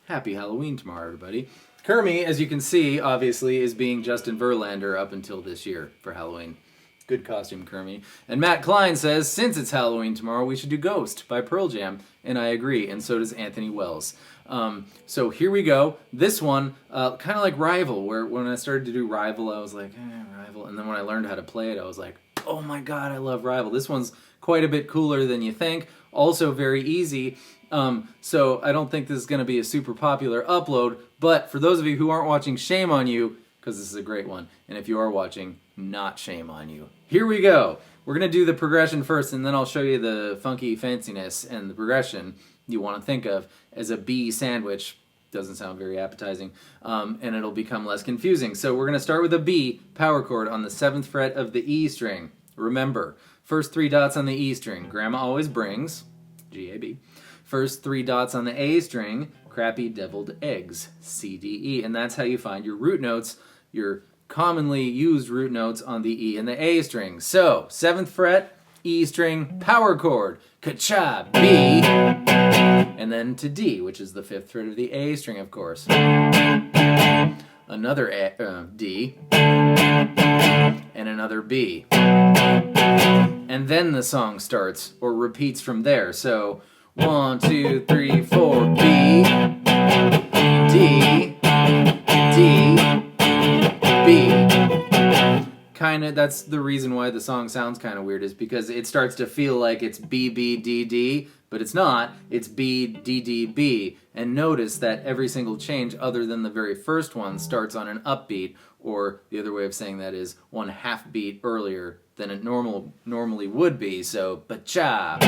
Happy Halloween tomorrow, everybody. Kermie, as you can see, obviously, is being Justin Verlander up until this year for Halloween. Good costume, Kermie. And Matt Klein says, since it's Halloween tomorrow, we should do Ghost by Pearl Jam. And I agree, and so does Anthony Wells. So here we go. This one, kind of like Rival, where when I started to do Rival, I was like, Rival. And then when I learned how to play it, I was like, oh my god, I love Rival. This one's quite a bit cooler than you think. Also very easy. So I don't think this is going to be a super popular upload. But for those of you who aren't watching, shame on you, because this is a great one. And if you are watching, not shame on you. Here we go. We're going to do the progression first, and then I'll show you the funky fanciness and the progression you want to think of as a B sandwich. Doesn't sound very appetizing, and it'll become less confusing. So we're going to start with a B power chord on the 7th fret of the E string. Remember, first 3 dots on the E string, Grandma always brings, G-A-B. First 3 dots on the A string, crappy deviled eggs, C-D-E. And that's how you find your root notes, your commonly used root notes on the E and the A string. So, 7th fret, E string, power chord, ka-cha, B, and then to D, which is the 5th fret of the A string, of course. Another D, and another B. And then the song starts, or repeats from there. So, 1, 2, 3, 4, B, D, D, B. Kinda, that's the reason why the song sounds kind of weird, is because it starts to feel like it's B, B, D, D, but it's not. It's B, D, D, B. And notice that every single change other than the very first one starts on an upbeat, or the other way of saying that is 1/2 beat earlier than it normally would be. So, ba-cha, up,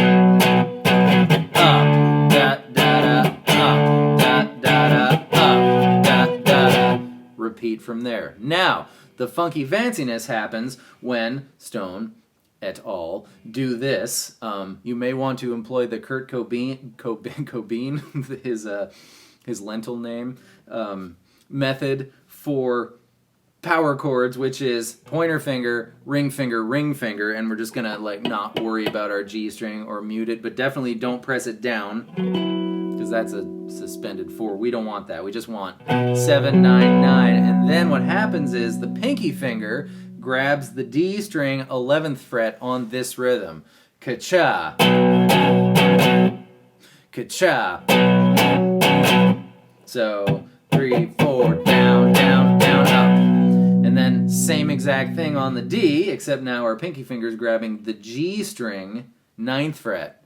da, da, da, up, da, da, da, up, da, da, da. Repeat from there. Now, the funky fanciness happens when Stone et al. Do this. You may want to employ the Kurt Cobain his lentil name, method for power chords, which is pointer finger, ring finger, and we're just gonna like not worry about our G string or mute it, but definitely don't press it down, because that's a suspended 4. We don't want that. We just want 7, 9, 9. And then what happens is the pinky finger grabs the D string 11th fret on this rhythm. Ka-cha. Ka-cha. So 3, 4, down, down, down, up. And then same exact thing on the D, except now our pinky finger's grabbing the G string 9th fret.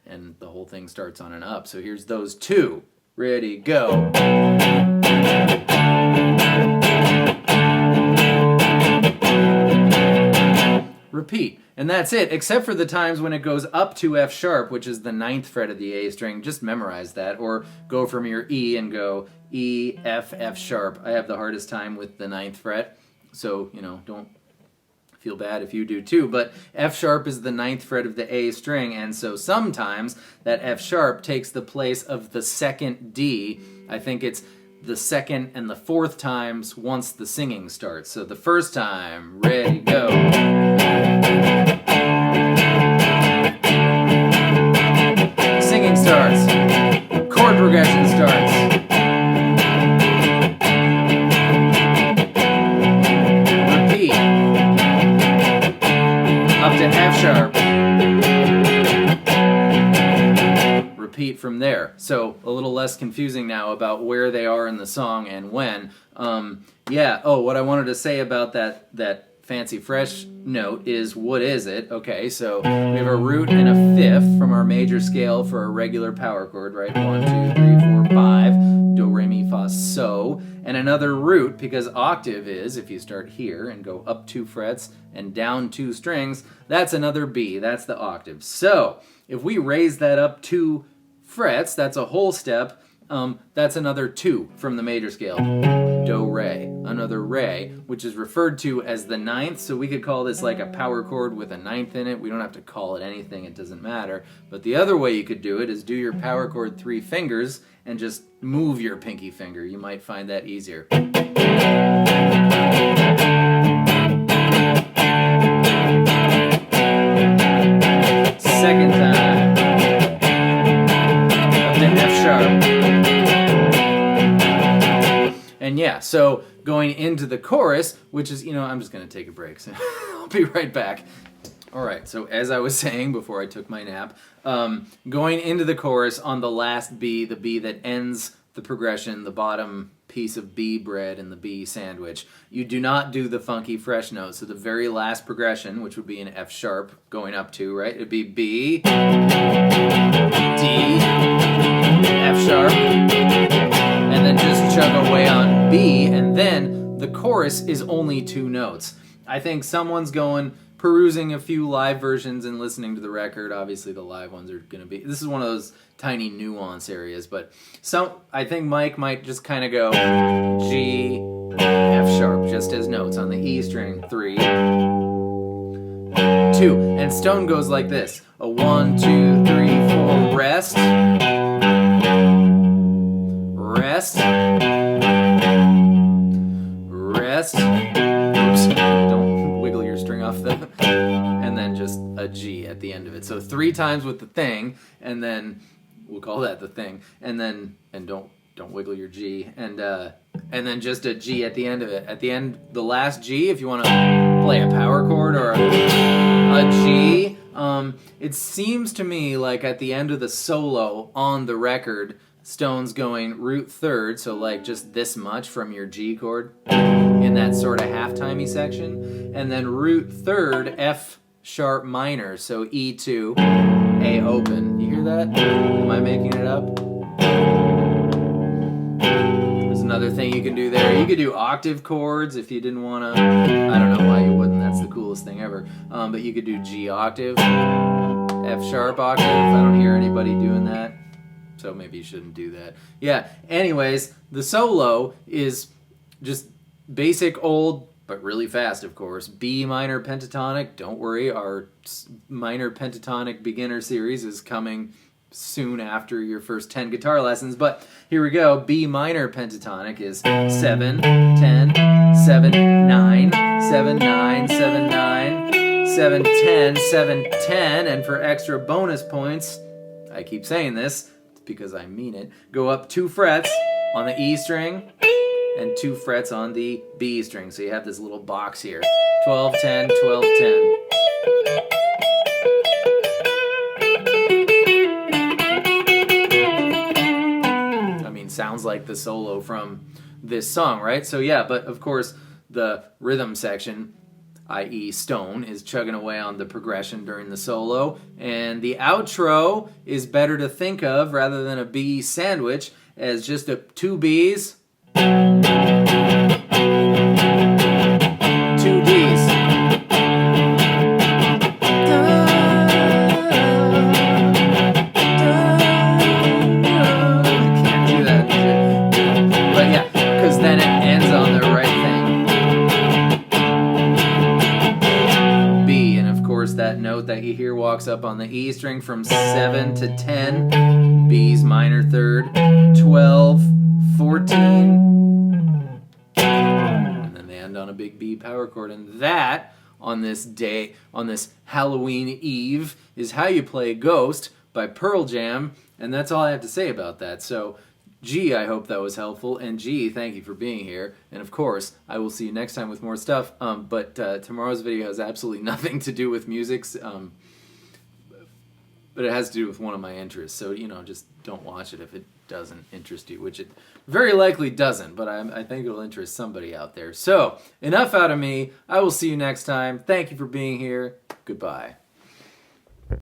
And the whole thing starts on an up. So here's those 2. Ready, go. Repeat. And that's it, except for the times when it goes up to F sharp, which is the 9th fret of the A string. Just memorize that, or go from your E and go E, F, F sharp. I have the hardest time with the 9th fret, so, don't feel bad if you do too. But F sharp is the 9th fret of the A string, and so sometimes that F sharp takes the place of the 2nd D. I think it's the 2nd and the 4th times once the singing starts. So the first time, ready, go. Singing starts. Chord progression starts. Repeat. Up to F sharp. Repeat from there. So a little less confusing now about where they are in the song and when. What I wanted to say about that fancy fresh note is, what is it? Okay, so we have a root and a 5th from our major scale for a regular power chord, right? 1, 2, 3, 4, 5, do, re, mi, fa, so, and another root, because octave is, if you start here and go up 2 frets and down 2 strings, that's another B, that's the octave. So, if we raise that up 2 frets, that's a whole step, that's another 2 from the major scale. Do, re, another re, which is referred to as the 9th, so we could call this like a power chord with a 9th in it. We don't have to call it anything, it doesn't matter. But the other way you could do it is do your power chord 3 fingers and just move your pinky finger. You might find that easier. Second time. Up to F sharp. Yeah, so going into the chorus, which is, I'm just going to take a break, so I'll be right back. All right, so as I was saying before I took my nap, going into the chorus on the last B, the B that ends the progression, the bottom piece of B bread and the B sandwich, you do not do the funky fresh note. So the very last progression, which would be an F sharp going up to, right? It'd be B, D, F sharp, and then just chug away on B, and then the chorus is only 2 notes. I think someone's perusing a few live versions and listening to the record. Obviously the live ones are going to be, this is one of those tiny nuance areas, but I think Mike might just kind of go G, F sharp, just as notes on the E string, 3, 2, and Stone goes like this, a 1, 2, 3, 4, rest, rest, rest, oops, don't wiggle your string off the, and then just a G at the end of it. So 3 times with the thing, and then we'll call that the thing, and don't wiggle your G, and then just a G at the end of it. At the end, the last G, if you want to play a power chord or a G, it seems to me like at the end of the solo on the record, Stone's going root third, so like just this much from your G chord in that sort of half-timey section, and then root third, F sharp minor, so E2, A open. You hear that? Am I making it up? There's another thing you can do there. You could do octave chords if you didn't want to. I don't know why you wouldn't. That's the coolest thing ever. But you could do G octave, F sharp octave. I don't hear anybody doing that, so maybe you shouldn't do that. Yeah, anyways, the solo is just basic old, but really fast, of course. B minor pentatonic. Don't worry, our minor pentatonic beginner series is coming soon after your first 10 guitar lessons. But here we go. B minor pentatonic is 7, 10, 7, 9, 7, 9, 7, 9, 7, 10, 7, 10. And for extra bonus points, I keep saying this because I mean it, go up 2 frets on the E string and 2 frets on the B string. So you have this little box here. 12, 10, 12, 10. I mean, sounds like the solo from this song, right? So yeah, but of course the rhythm section, i.e. Stone, is chugging away on the progression during the solo, and the outro is better to think of, rather than a B sandwich, as just 2 Bs, 2 Ds. I can't do that. But yeah, because then it ends on the right thing. B, and of course that note that you hear walks up on the E string from 7 to 10. B's minor third, 12, 14, and then they end on a big B power chord. And that, on this day, on this Halloween Eve, is how you play Ghost by Pearl Jam, and that's all I have to say about that. So G, I hope that was helpful, and G, thank you for being here, and of course, I will see you next time with more stuff, but tomorrow's video has absolutely nothing to do with music, but it has to do with one of my interests, so, just don't watch it if it doesn't interest you, which it very likely doesn't, but I think it'll interest somebody out there. So, enough out of me. I will see you next time. Thank you for being here. Goodbye.